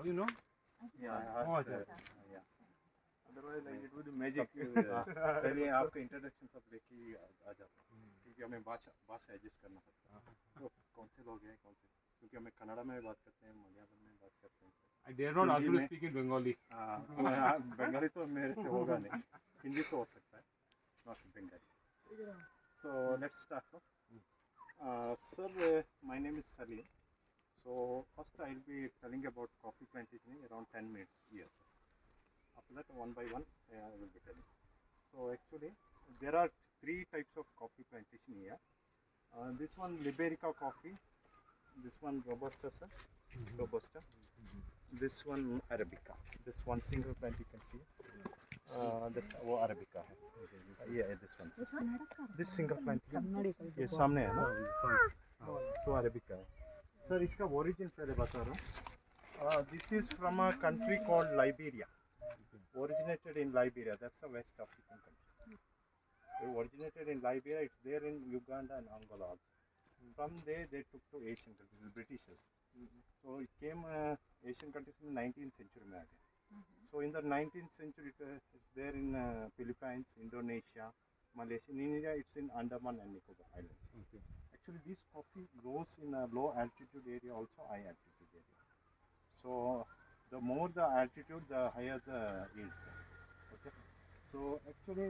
You know? Yeah, Oh, yeah. Otherwise, like it would be magic. पहले आपका introduction सब लेके आ जाता क्योंकि हमें भाषा एडजस्ट करना पड़ता है तो कौन से लोग हैं कौन से क्योंकि हमें कन्नड़ा में बात करते हैं मलयालम में बात करते हैं I dare not ask you to speak in Bengali. हाँ बंगाली तो मेरे से होगा नहीं हिंदी तो हो सकता है not Bengali so let's start sir my name is Salim so first I'll be telling about coffee plantation around 10 minutes here sir. After that one by one I will be telling so actually there are three types of coffee plantation here this one Liberica coffee this one Robusta sir Robusta this one Arabica this one single plant you can see this वो Arabica है yeah this one this single plant ये सामने है ना तो Arabica है sir इसका origin पहले बता रहा हूँ this is from a country called Liberia originated in Liberia that's a West African country it originated in Liberia it's there in Uganda and Angola also from there they took to Asian countries the Britishers so it came Asian countries in the 19th century में आ गया so in the 19th century it's there in Philippines Indonesia Malaysia in India it's in Andaman and Nicobar Islands actually this coffee grows in a low altitude area also high altitude area so the more the altitude the higher the yields okay so actually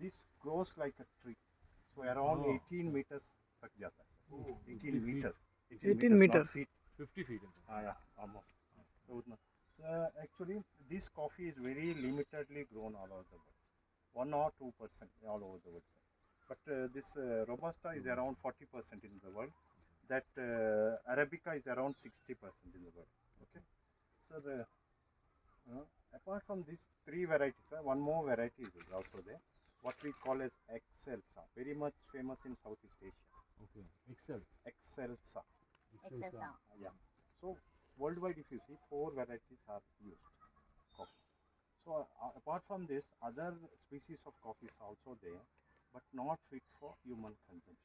this grows like a tree so around 18 meters तक जाता है 18 meters 18 meters 50 feet. yeah almost so actually this coffee is very limitedly grown all over the world 1 or 2% all over the world but this Robusta is around 40% in the world that Arabica is around 60% in the world okay so apart from these three varieties one more variety is also there what we call as Excelsa very much famous in Southeast Asia Okay. Excelsa. yeah so worldwide if you see 4 varieties are used coffee so apart from this other species of coffee is also there but not fit for human consumption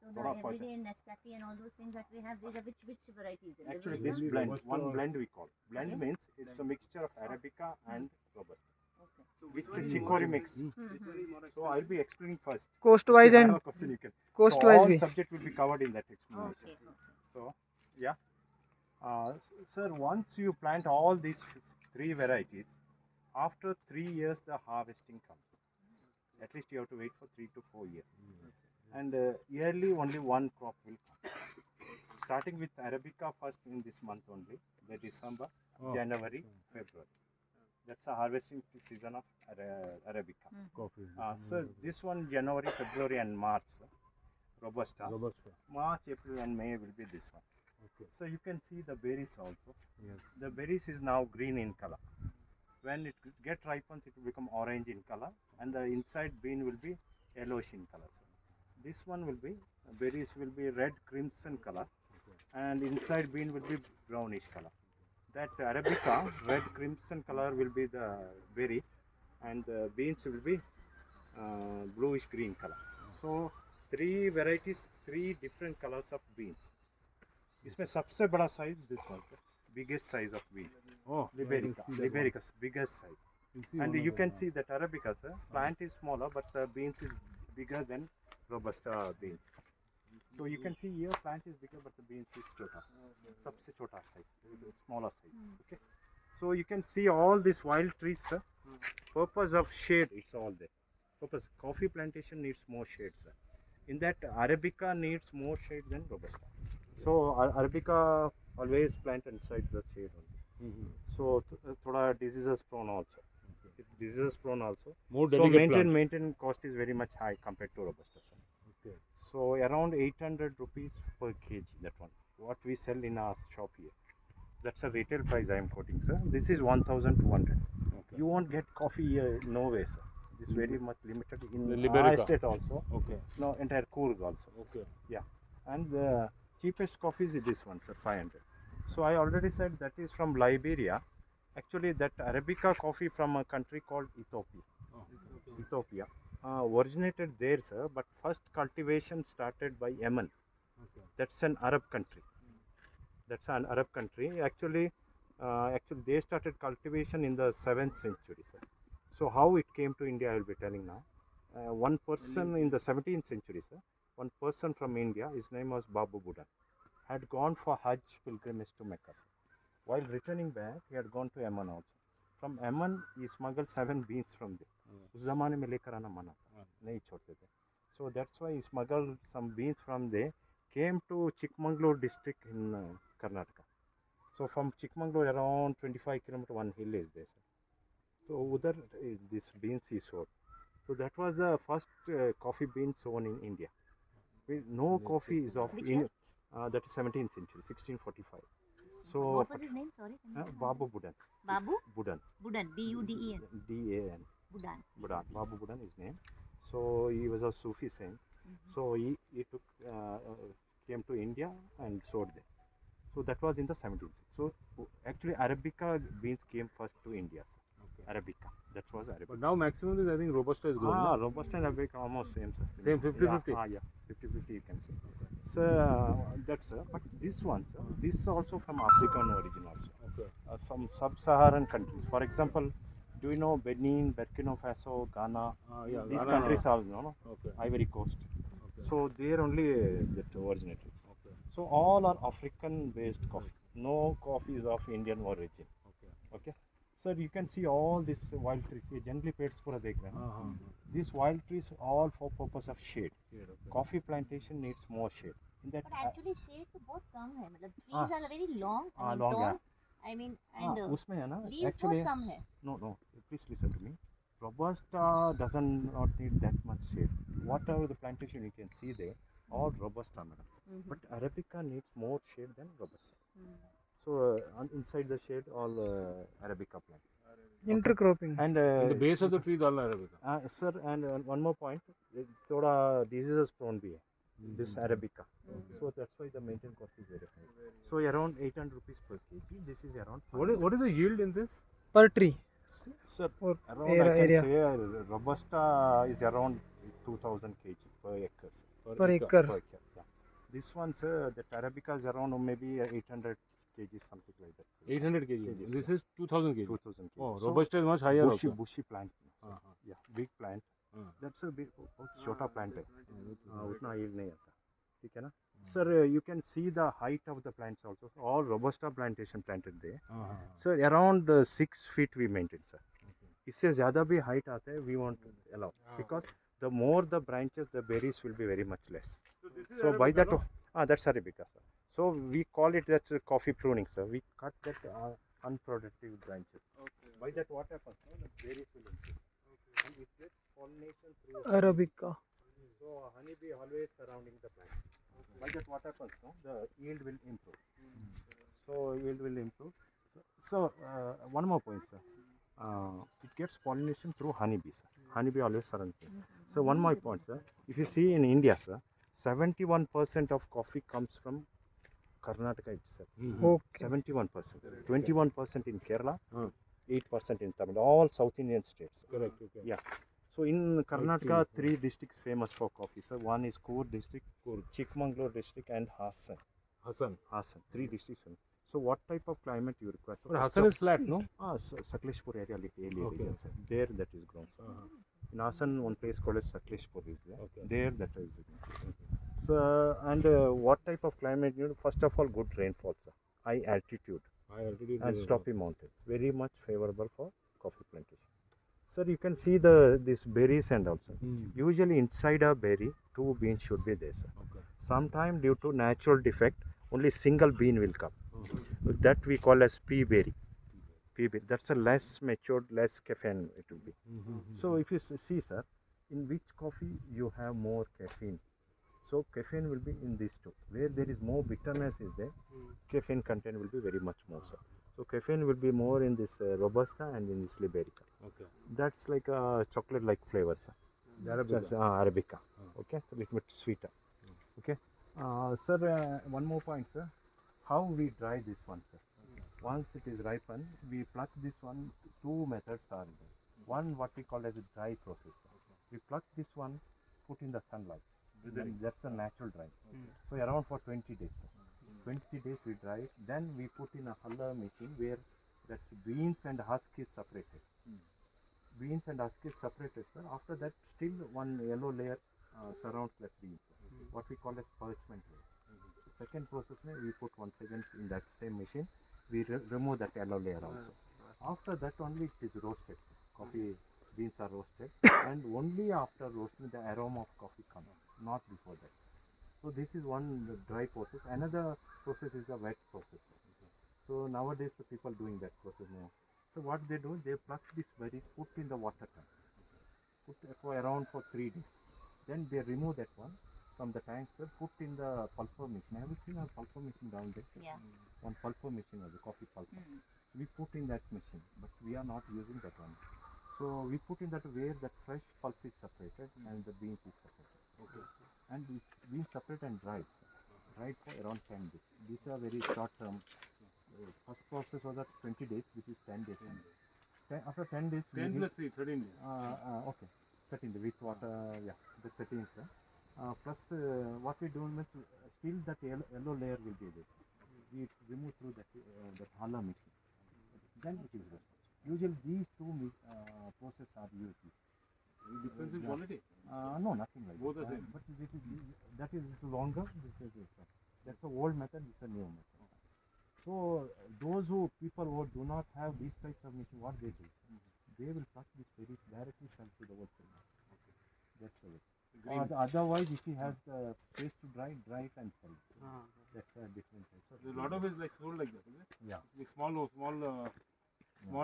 so the everyday Nescafe and all those things that we have these are which varieties actually this blend one blend we call blend means it's a mixture of Arabica and Robusta okay so with the chicory mix so I'll be explaining first coast wise and question you can coast so wise all भी subject will be covered in that explanation so yeah sir once you plant all these 3 varieties after 3 years the harvesting comes at least you have to wait for 3 to 4 years and yearly only one crop will come starting with Arabica first in this month only the December January February that's the harvesting season of Arabica Coffee. so this one January February and March Robusta March April and May will be this one Okay. so you can see the berries also Yes. the berries is now green in color when it get ripens it will become orange in color and the inside bean will be yellowish in color so this one will be berries will be red crimson color and inside bean will be brownish color that Arabica red crimson color will be the berry and the beans will be bluish green color so 3 varieties 3 different colors of beans इसमें सबसे बड़ा size this one biggest size of bean Oh, Liberica biggest size and you can see that Arabica sir plant is smaller but the beans is bigger than Robusta beans so you can see here plant is bigger but the beans is chota सबसे छोटा size smaller size okay so you can see all these wild trees sir purpose of shade it's all there purpose coffee plantation needs more shade sir in that Arabica needs more shade than Robusta so Arabica always plant inside the shade only so thoda diseases prone also diseases prone also More so delicate maintain cost is very much high compared to Robusta sir. Okay. So around 800 rupees per kg that one what we sell in our shop here that's a retail price I am quoting sir this is 1200 you won't get coffee here no way sir this very much limited in our estate also Okay. no entire Coorg also Okay. yeah and the cheapest coffee is this one sir 500 so I already said that is from Liberia actually that Arabica coffee from a country called Ethiopia originated there sir but first cultivation started by Yemen Okay. that's an Arab country actually Actually, they started cultivation in the 7th century, sir. So how it came to India, I will be telling now. One person in the 17th century, sir, one person from India, his name was Babu Budan, had gone for Hajj pilgrimage to Mecca, sir. While returning back, he had gone to Amman also. From Amman, he smuggled 7 beans from there. उस ज़माने में लेकर आना मना था, नहीं छोड़ते थे. So that's why he smuggled some beans from there, came to Chikmagalur district in Karnataka. So from Chikmagalur around 25 km one hill is there, sir. So udhar this beans he sowed. So that was the first coffee bean sown in India. No coffee is of Which year? that is 17th century, 1645. So What was his name? Sorry. Can you say Babu once Budan. again? Babu? Budan. Budan. B-U-D-E-N. D-A-N. Budan. Budan. Babu Budan is name. So he was a Sufi saint. So he took came to India and sowed there. So that was in the 17th century. So actually Arabica beans came first to India. Sir. Arabica. That was Arabica. But now maximum is, I think, Robusta is grown. no? Robusta and Arabica almost same, sir. Same 50-50? Yeah, 50-50 you can say. So that's but this one, sir, this is also from African origin also. Okay. From sub-Saharan countries. For example, do you know Benin, Burkina Faso, Ghana? Yeah, These Ghana, countries are, no? Okay. Ivory Coast. Okay. So there only that originated. Okay. So all are African-based coffee. No coffee is of Indian origin. Okay. Okay. Sir, you can see all these wild trees. ये जंगली पेड़्स पूरा देख रहे हैं ना? These wild trees all for purpose of shade. Okay. Coffee plantation needs more shade. In that, But actually shade तो बहुत कम है. मतलब trees हाँ. are very long. I mean long tall. है. I mean and उसमें है ना? leaves Actually, बहुत कम है. no. Please listen to me. Robusta doesn't not need that much shade. Whatever the plantation you can see there, all Robusta, madam. But Arabica needs more shade than Robusta. So inside the shade, all Arabica plants. Intercropping. And In the base of the trees, all Arabica. sir, and one more point, thoda diseases prone bhi hai. This Arabica. So that's why the maintain cost is very high. So around 800 rupees per kg. This is around. What is the yield in this? Per tree. Sir, Or around area. I can say Robusta is around 2000 kg per acre. Sir. Per acre. Per acre, yeah. This one, sir, the Arabica is around maybe 800 kg, something like that. 800 kg. This is 2000 kg. 2000 kg. Oh, So, Robusta is much higher also. bushy plant. sir. Yeah, big plant. That's a big, बहुत छोटा plant है. उतना yield नहीं आता. ठीक है ना? Sir, you can see the height of the plants also. All Robusta plantation planted there. Sir, around 6 feet we maintain, sir. इससे ज़्यादा भी height आता है, we want to allow. Because the more the branches, the berries will be very much less. So by that, that's Arabica, sir. So we call it that's coffee pruning, sir. We cut that unproductive branches. By that, what happens? The berries will improve. And it gets pollination through Arabica. So honeybee always surrounding the plant. By that, what happens? No? The yield will improve. So yield will improve. So one more point, sir. It gets pollination through honeybee, sir. Honeybee always surrounds it. So one more point, sir. If you see in India, sir, 71% of coffee comes from Karnataka itself. Okay. 71%. 21% in Kerala. 8% in Tamil. All South Indian states. Correct. Okay. Yeah. So in Karnataka, 3 districts famous for coffee, sir. One is Coorg district, Chikmagalur district, and Hassan. Hassan. 3 districts. So what type of climate you require? So But Hassan is flat, no? Sakleshpur area, Okay. region, sir. There that is grown, sir. In Hassan, one place called as Sakleshpur is there. Okay. There that is. So and what type of climate you need? First of all, good rainfall, sir. High altitude High altitude. and slopy mountains. Very much favorable for coffee plantation. Sir, you can see these berries and also. Usually inside a berry, 2 beans should be there, sir. Okay. Sometime due to natural defect, only single bean will come. That we call as pea berry. Pea berry. That's a less matured, less caffeine it will be. So if you see, sir, in which coffee you have more caffeine. So caffeine will be in these two. Where there is more bitterness is there, caffeine content will be very much more, sir. So caffeine will be more in this Robusta and in this Liberica. Okay. That's like a chocolate-like flavor, sir. Arabica. Arabica. Okay, so a little bit sweeter. Okay. Sir, one more point, sir. How we dry this one, sir? Once it is ripened, we pluck this one. 2 methods are there. One, what we call as a dry process. We pluck this one, put in the sunlight. That's a natural dry. So around for 20 days. Sir. 20 days we dry it. Then we put in a huller machine where that beans and husk is separated. Beans and husk is separated, sir. After that, still one yellow layer surrounds that beans. What we call as parchment layer. The second process, we put once again in that same machine. We remove that yellow layer also. After that only it is roasted. Coffee beans are roasted, and only after roasting the aroma of coffee comes, not before that. So this is one dry process. Another process is the wet process. So nowadays the people doing that process now. So what they do, they pluck this berries, put in the water tank, put for around for 3 days. Then they remove that one from the tank, sir, put in the pulper machine. Have you seen a pulper machine down there? Yeah. One pulper machine was a coffee pulper. We put in that machine, but we are not using that one. So we put in that where the fresh pulp is separated and the beans is separated. Okay. And it's being separate and dried. Dried for around 10 days. These are very short term. First process was at 20 days, which is 10 days. After 10 days, 10 plus 3, 13 days. okay, 13 days with water, yeah, the 13th. Plus, what we do is still that yellow layer will be there. We remove through that huller machine. Then it is roasted. Usually these two processes are used. Any difference in quality? No, nothing like Both that. the same. But that is longer. That's the old method. This is a new method. So those people who do not have these types of machine, what they do, they will pluck these berries directly sell to the wholesale market. Okay. That's the way. Otherwise, if he has the space to dry it and sell it. That's a different type. A lot of it is like sold like that, is it? Yeah. Like small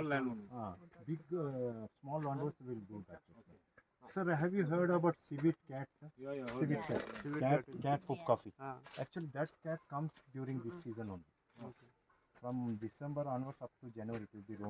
landowners. Big small landowners will do that. Sir, have you heard about civet cat, sir? Yeah. Civet cat. Civet Cat food Yeah. coffee. Actually, that cat comes during this season only. From December onwards up to January, it will be roaming.